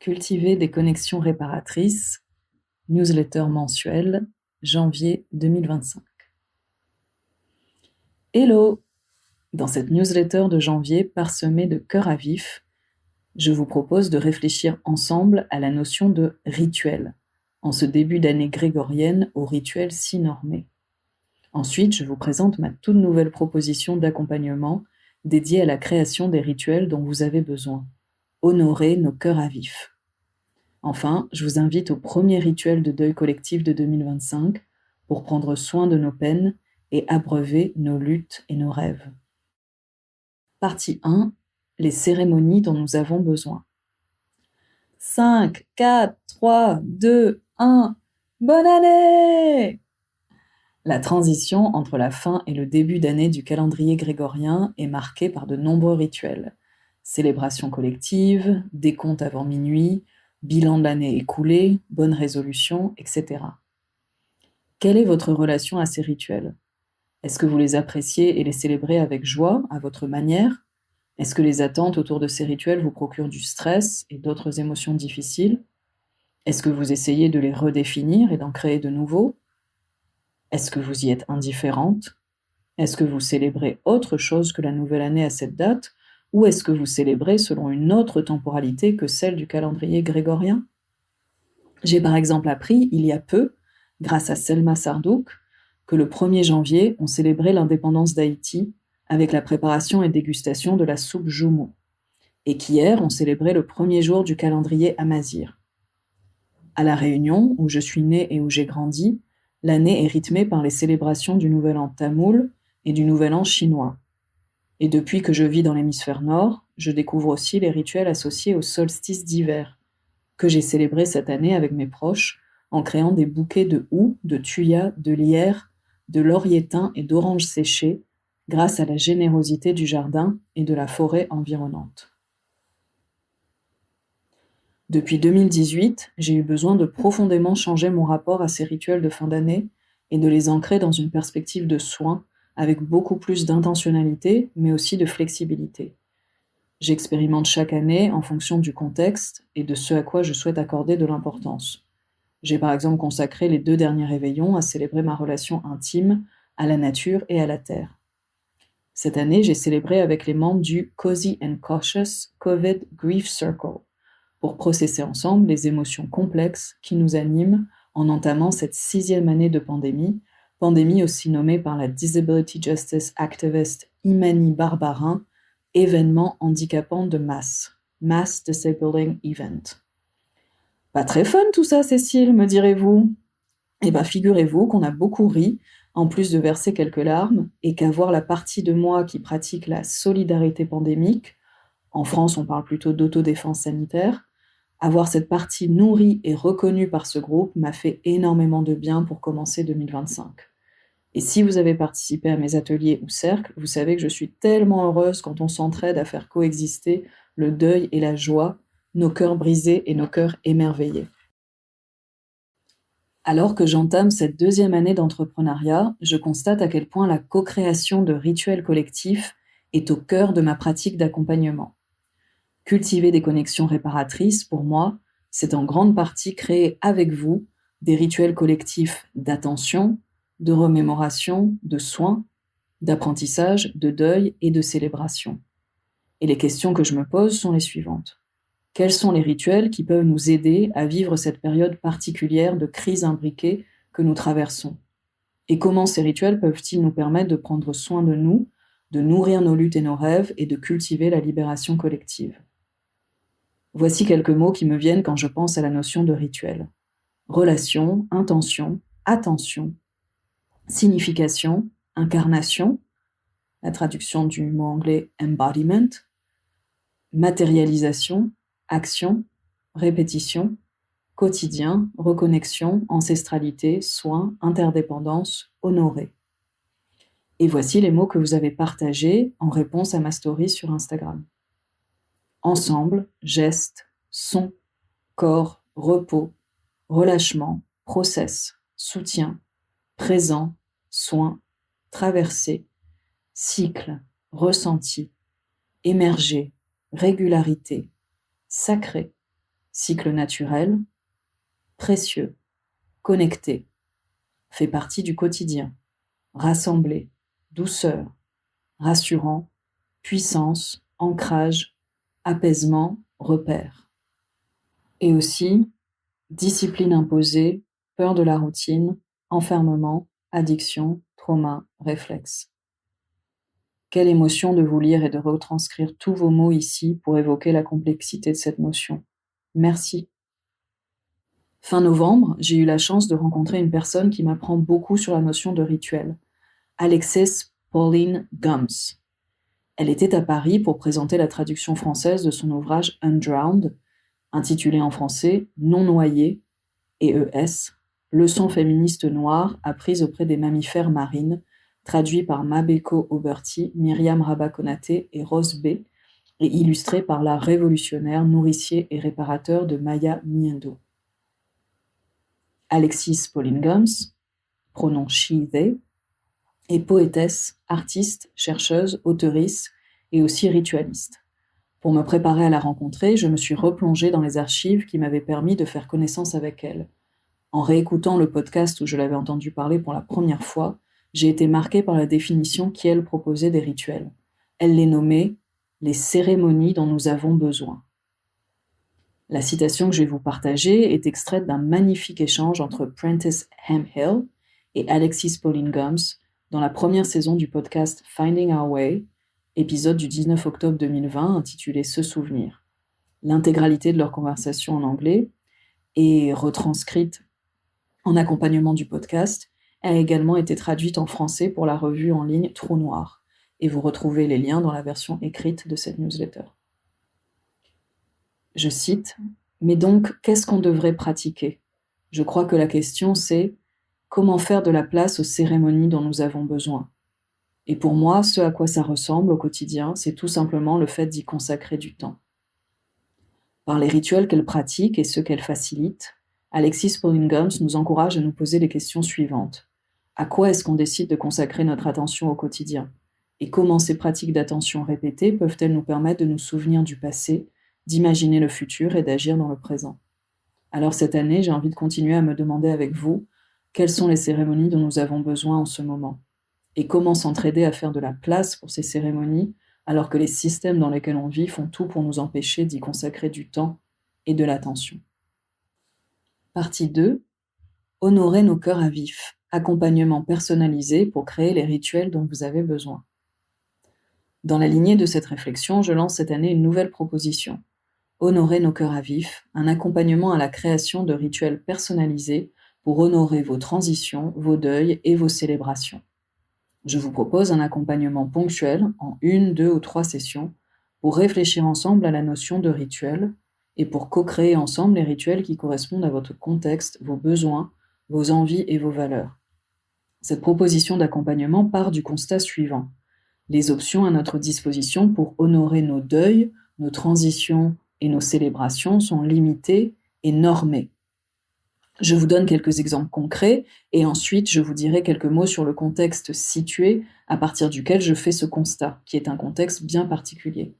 Cultiver des connexions réparatrices, newsletter mensuelle, janvier 2025. Hello! Dans cette newsletter de janvier parsemée de cœurs à vif, je vous propose de réfléchir ensemble à la notion de rituel, en ce début d'année grégorienne au rituel si normé. Ensuite, je vous présente ma toute nouvelle proposition d'accompagnement dédiée à la création des rituels dont vous avez besoin. Honorer nos cœurs à vif. Enfin, je vous invite au premier rituel de deuil collectif de 2025 pour prendre soin de nos peines et abreuver nos luttes et nos rêves. Partie 1. Les cérémonies dont nous avons besoin. 5, 4, 3, 2, 1. Bonne année! La transition entre la fin et le début d'année du calendrier grégorien est marquée par de nombreux rituels. Célébrations collectives, décompte avant minuit, bilan de l'année écoulée, bonnes résolutions, etc. Quelle est votre relation à ces rituels? Est-ce que vous les appréciez et les célébrez avec joie, à votre manière? Est-ce que les attentes autour de ces rituels vous procurent du stress et d'autres émotions difficiles? Est-ce que vous essayez de les redéfinir et d'en créer de nouveaux? Est-ce que vous y êtes indifférente? Est-ce que vous célébrez autre chose que la nouvelle année à cette date? Ou est-ce que vous célébrez selon une autre temporalité que celle du calendrier grégorien? J'ai par exemple appris, il y a peu, grâce à Selma Sardouk, que le 1er janvier, on célébrait l'indépendance d'Haïti avec la préparation et dégustation de la soupe joumou, et qu'hier, on célébrait le 1er jour du calendrier amazigh. À La Réunion, où je suis née et où j'ai grandi, l'année est rythmée par les célébrations du Nouvel An tamoul et du Nouvel An chinois. Et depuis que je vis dans l'hémisphère nord, je découvre aussi les rituels associés au solstice d'hiver, que j'ai célébré cette année avec mes proches en créant des bouquets de houx, de thuyas, de lierre, de laurier thym et d'oranges séchées grâce à la générosité du jardin et de la forêt environnante. Depuis 2018, j'ai eu besoin de profondément changer mon rapport à ces rituels de fin d'année et de les ancrer dans une perspective de soin avec beaucoup plus d'intentionnalité, mais aussi de flexibilité. J'expérimente chaque année en fonction du contexte et de ce à quoi je souhaite accorder de l'importance. J'ai par exemple consacré les 2 derniers réveillons à célébrer ma relation intime à la nature et à la terre. Cette année, j'ai célébré avec les membres du Cozy and Cautious COVID Grief Circle pour processer ensemble les émotions complexes qui nous animent en entamant cette 6e année de pandémie, pandémie aussi nommée par la Disability Justice Activist Imani Barbarin, événement handicapant de masse, Mass Disabling Event. Pas très fun tout ça, Cécile, me direz-vous? Eh bien, figurez-vous qu'on a beaucoup ri, en plus de verser quelques larmes, et qu'avoir la partie de moi qui pratique la solidarité pandémique, en France on parle plutôt d'autodéfense sanitaire, avoir cette partie nourrie et reconnue par ce groupe m'a fait énormément de bien pour commencer 2025. Et si vous avez participé à mes ateliers ou cercles, vous savez que je suis tellement heureuse quand on s'entraide à faire coexister le deuil et la joie, nos cœurs brisés et nos cœurs émerveillés. Alors que j'entame cette 2e année d'entrepreneuriat, je constate à quel point la co-création de rituels collectifs est au cœur de ma pratique d'accompagnement. Cultiver des connexions réparatrices, pour moi, c'est en grande partie créer avec vous des rituels collectifs d'attention, de remémoration, de soins, d'apprentissage, de deuil et de célébration. Et les questions que je me pose sont les suivantes. Quels sont les rituels qui peuvent nous aider à vivre cette période particulière de crise imbriquée que nous traversons? Et comment ces rituels peuvent-ils nous permettre de prendre soin de nous, de nourrir nos luttes et nos rêves et de cultiver la libération collective? Voici quelques mots qui me viennent quand je pense à la notion de rituel. Relation, intention, attention, signification, incarnation, la traduction du mot anglais embodiment, matérialisation, action, répétition, quotidien, reconnexion, ancestralité, soin, interdépendance, honorer. Et voici les mots que vous avez partagés en réponse à ma story sur Instagram. Ensemble, geste, son, corps, repos, relâchement, process, soutien, présent, soin, traversée, cycle, ressenti, émerger, régularité, sacré, cycle naturel, précieux, connecté, fait partie du quotidien, rassemblé, douceur, rassurant, puissance, ancrage, apaisement, repère. Et aussi, discipline imposée, peur de la routine, enfermement, addiction, trauma, réflexe. Quelle émotion de vous lire et de retranscrire tous vos mots ici pour évoquer la complexité de cette notion. Merci. Fin novembre, j'ai eu la chance de rencontrer une personne qui m'apprend beaucoup sur la notion de rituel, Alexis Pauline Gumbs. Elle était à Paris pour présenter la traduction française de son ouvrage Undrowned, intitulé en français Non noyé, ES, leçons féministes noires apprises auprès des mammifères marines, traduit par Mabeko Oberti, Myriam Rabat-Konaté et Rose B, et illustré par l'art révolutionnaire, nourricier et réparateur de Maya Miendo. Alexis Pauline Gumbs, pronom she-they, est poétesse, artiste, chercheuse, auteurice et aussi ritualiste. Pour me préparer à la rencontrer, je me suis replongée dans les archives qui m'avaient permis de faire connaissance avec elle. En réécoutant le podcast où je l'avais entendu parler pour la première fois, j'ai été marquée par la définition qu'elle proposait des rituels. Elle les nommait « les cérémonies dont nous avons besoin ». La citation que je vais vous partager est extraite d'un magnifique échange entre Prentice Hemphill et Alexis Pauline Gumbs dans la première saison du podcast Finding Our Way, épisode du 19 octobre 2020 intitulé « Se souvenir ». L'intégralité de leur conversation en anglais est retranscrite en accompagnement du podcast, a également été traduite en français pour la revue en ligne Trou Noir, et vous retrouvez les liens dans la version écrite de cette newsletter. Je cite, « Mais donc, qu'est-ce qu'on devrait pratiquer ? Je crois que la question c'est « Comment faire de la place aux cérémonies dont nous avons besoin ?» Et pour moi, ce à quoi ça ressemble au quotidien, c'est tout simplement le fait d'y consacrer du temps. Par les rituels qu'elle pratique et ceux qu'elle facilite, Alexis Pauline Gumbs nous encourage à nous poser les questions suivantes. À quoi est-ce qu'on décide de consacrer notre attention au quotidien ? Et comment ces pratiques d'attention répétées peuvent-elles nous permettre de nous souvenir du passé, d'imaginer le futur et d'agir dans le présent ? Alors cette année, j'ai envie de continuer à me demander avec vous quelles sont les cérémonies dont nous avons besoin en ce moment et comment s'entraider à faire de la place pour ces cérémonies alors que les systèmes dans lesquels on vit font tout pour nous empêcher d'y consacrer du temps et de l'attention. Partie 2. Honorer nos cœurs à vif. Accompagnement personnalisé pour créer les rituels dont vous avez besoin. Dans la lignée de cette réflexion, je lance cette année une nouvelle proposition. Honorer nos cœurs à vif, un accompagnement à la création de rituels personnalisés pour honorer vos transitions, vos deuils et vos célébrations. Je vous propose un accompagnement ponctuel en 1, 2 ou 3 sessions pour réfléchir ensemble à la notion de rituel et pour co-créer ensemble les rituels qui correspondent à votre contexte, vos besoins, vos envies et vos valeurs. Cette proposition d'accompagnement part du constat suivant. Les options à notre disposition pour honorer nos deuils, nos transitions et nos célébrations sont limitées et normées. Je vous donne quelques exemples concrets et ensuite je vous dirai quelques mots sur le contexte situé à partir duquel je fais ce constat, qui est un contexte bien particulier.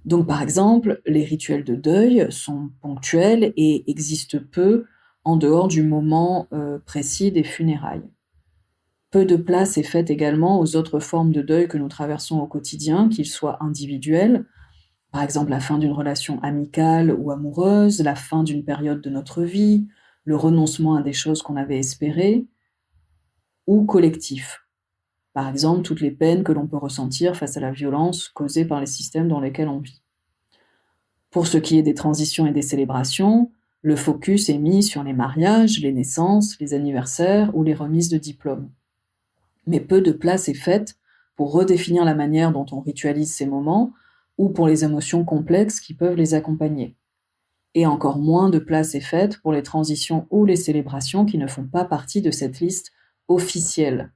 Donc par exemple, les rituels de deuil sont ponctuels et existent peu en dehors du moment précis des funérailles. Peu de place est faite également aux autres formes de deuil que nous traversons au quotidien, qu'ils soient individuels, par exemple la fin d'une relation amicale ou amoureuse, la fin d'une période de notre vie, le renoncement à des choses qu'on avait espérées, ou collectifs. Par exemple, toutes les peines que l'on peut ressentir face à la violence causée par les systèmes dans lesquels on vit. Pour ce qui est des transitions et des célébrations, le focus est mis sur les mariages, les naissances, les anniversaires ou les remises de diplômes. Mais peu de place est faite pour redéfinir la manière dont on ritualise ces moments ou pour les émotions complexes qui peuvent les accompagner. Et encore moins de place est faite pour les transitions ou les célébrations qui ne font pas partie de cette liste officielle.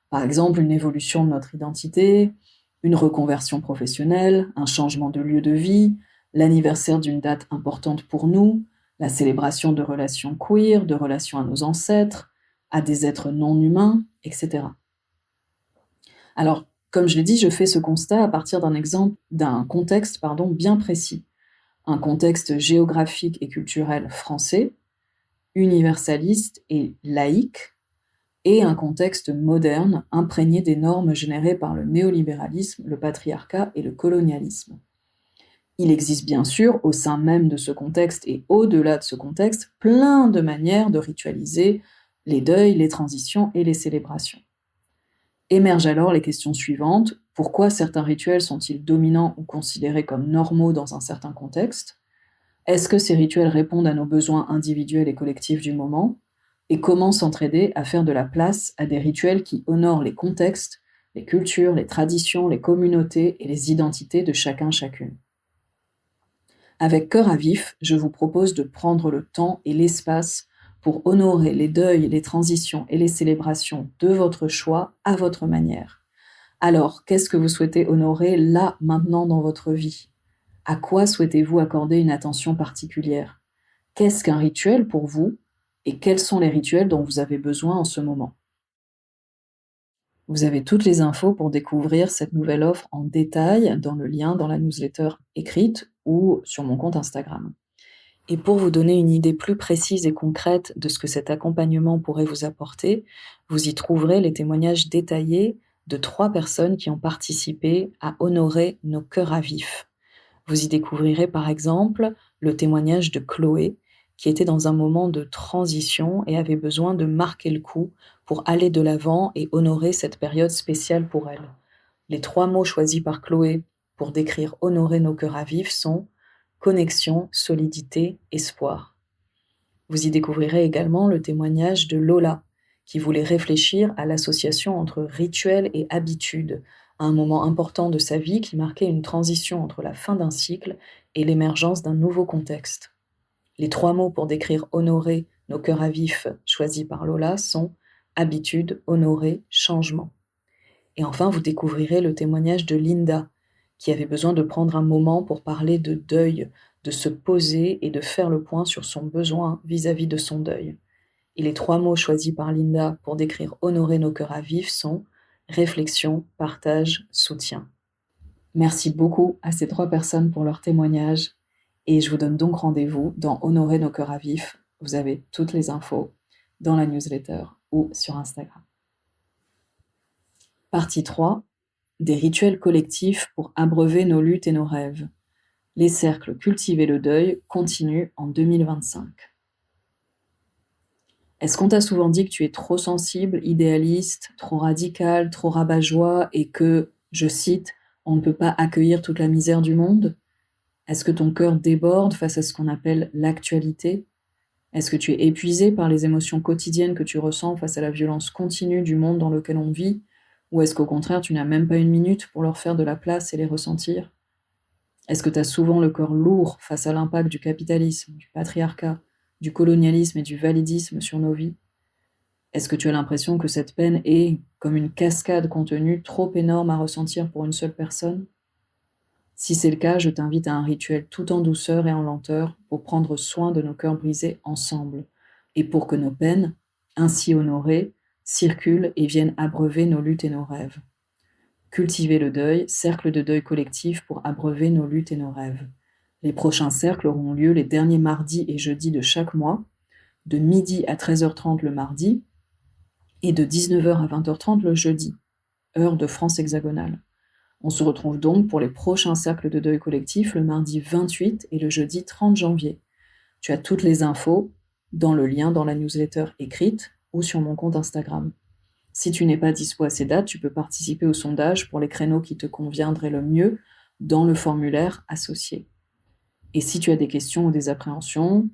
Par exemple, une évolution de notre identité, une reconversion professionnelle, un changement de lieu de vie, l'anniversaire d'une date importante pour nous, la célébration de relations queer, de relations à nos ancêtres, à des êtres non humains, etc. Alors, comme je l'ai dit, je fais ce constat à partir d'un contexte bien précis. un contexte géographique et culturel français, universaliste et laïque, et un contexte moderne imprégné des normes générées par le néolibéralisme, le patriarcat et le colonialisme. Il existe bien sûr, au sein même de ce contexte et au-delà de ce contexte, plein de manières de ritualiser les deuils, les transitions et les célébrations. Émergent alors les questions suivantes. Pourquoi certains rituels sont-ils dominants ou considérés comme normaux dans un certain contexte? Est-ce que ces rituels répondent à nos besoins individuels et collectifs du moment? Et comment s'entraider à faire de la place à des rituels qui honorent les contextes, les cultures, les traditions, les communautés et les identités de chacune. Avec cœur à vif, je vous propose de prendre le temps et l'espace pour honorer les deuils, les transitions et les célébrations de votre choix à votre manière. Alors, qu'est-ce que vous souhaitez honorer là, maintenant dans votre vie? À quoi souhaitez-vous accorder une attention particulière? Qu'est-ce qu'un rituel pour vous? Et quels sont les rituels dont vous avez besoin en ce moment? Vous avez toutes les infos pour découvrir cette nouvelle offre en détail dans le lien dans la newsletter écrite ou sur mon compte Instagram. Et pour vous donner une idée plus précise et concrète de ce que cet accompagnement pourrait vous apporter, vous y trouverez les témoignages détaillés de 3 personnes qui ont participé à honorer nos cœurs à vif. Vous y découvrirez par exemple le témoignage de Chloé, qui était dans un moment de transition et avait besoin de marquer le coup pour aller de l'avant et honorer cette période spéciale pour elle. Les 3 mots choisis par Chloé pour décrire honorer nos cœurs à vif sont connexion, solidité, espoir. Vous y découvrirez également le témoignage de Lola, qui voulait réfléchir à l'association entre rituel et habitude, à un moment important de sa vie qui marquait une transition entre la fin d'un cycle et l'émergence d'un nouveau contexte. Les 3 mots pour décrire honorer nos cœurs à vif choisis par Lola sont habitude, honorer, changement. Et enfin, vous découvrirez le témoignage de Linda, qui avait besoin de prendre un moment pour parler de deuil, de se poser et de faire le point sur son besoin vis-à-vis de son deuil. Et les 3 mots choisis par Linda pour décrire honorer nos cœurs à vif sont réflexion, partage, soutien. Merci beaucoup à ces 3 personnes pour leur témoignage et je vous donne donc rendez-vous dans Honorer nos cœurs à vif. Vous avez toutes les infos dans la newsletter ou sur Instagram. Partie 3. Des rituels collectifs pour abreuver nos luttes et nos rêves. Les cercles Cultiver le deuil continuent en 2025. Est-ce qu'on t'a souvent dit que tu es trop sensible, idéaliste, trop radical, trop rabat-joie et que, je cite, on ne peut pas accueillir toute la misère du monde? Est-ce que ton cœur déborde face à ce qu'on appelle l'actualité? Est-ce que tu es épuisé par les émotions quotidiennes que tu ressens face à la violence continue du monde dans lequel on vit? Ou est-ce qu'au contraire, tu n'as même pas une minute pour leur faire de la place et les ressentir? Est-ce que tu as souvent le cœur lourd face à l'impact du capitalisme, du patriarcat, du colonialisme et du validisme sur nos vies? Est-ce que tu as l'impression que cette peine est, comme une cascade contenue, trop énorme à ressentir pour une seule personne? Si c'est le cas, je t'invite à un rituel tout en douceur et en lenteur pour prendre soin de nos cœurs brisés ensemble et pour que nos peines, ainsi honorées, circulent et viennent abreuver nos luttes et nos rêves. Cultiver le deuil, cercle de deuil collectif pour abreuver nos luttes et nos rêves. Les prochains cercles auront lieu les derniers mardis et jeudis de chaque mois, de midi à 13h30 le mardi et de 19h à 20h30 le jeudi, heure de France hexagonale. On se retrouve donc pour les prochains cercles de deuil collectif le mardi 28 et le jeudi 30 janvier. Tu as toutes les infos dans le lien dans la newsletter écrite ou sur mon compte Instagram. Si tu n'es pas dispo à ces dates, tu peux participer au sondage pour les créneaux qui te conviendraient le mieux dans le formulaire associé. Et si tu as des questions ou des appréhensions,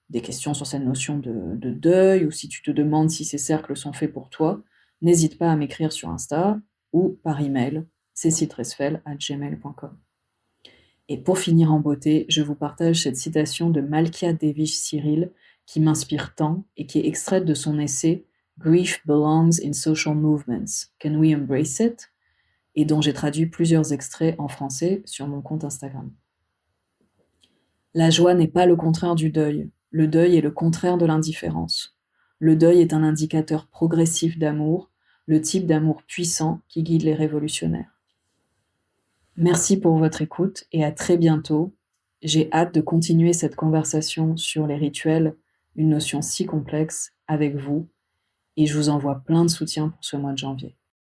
des questions sur cette notion de deuil, ou si tu te demandes si ces cercles sont faits pour toi, n'hésite pas à m'écrire sur Insta ou par email ceciltresfel@gmail.com. Et pour finir en beauté, je vous partage cette citation de Malkia Devish Cyril qui m'inspire tant et qui est extraite de son essai Grief belongs in social movements. Can we embrace it? Et dont j'ai traduit plusieurs extraits en français sur mon compte Instagram. La joie n'est pas le contraire du deuil. Le deuil est le contraire de l'indifférence. Le deuil est un indicateur progressif d'amour, le type d'amour puissant qui guide les révolutionnaires. Merci pour votre écoute et à très bientôt. J'ai hâte de continuer cette conversation sur les rituels, une notion si complexe, avec vous, et je vous envoie plein de soutien pour ce mois de janvier.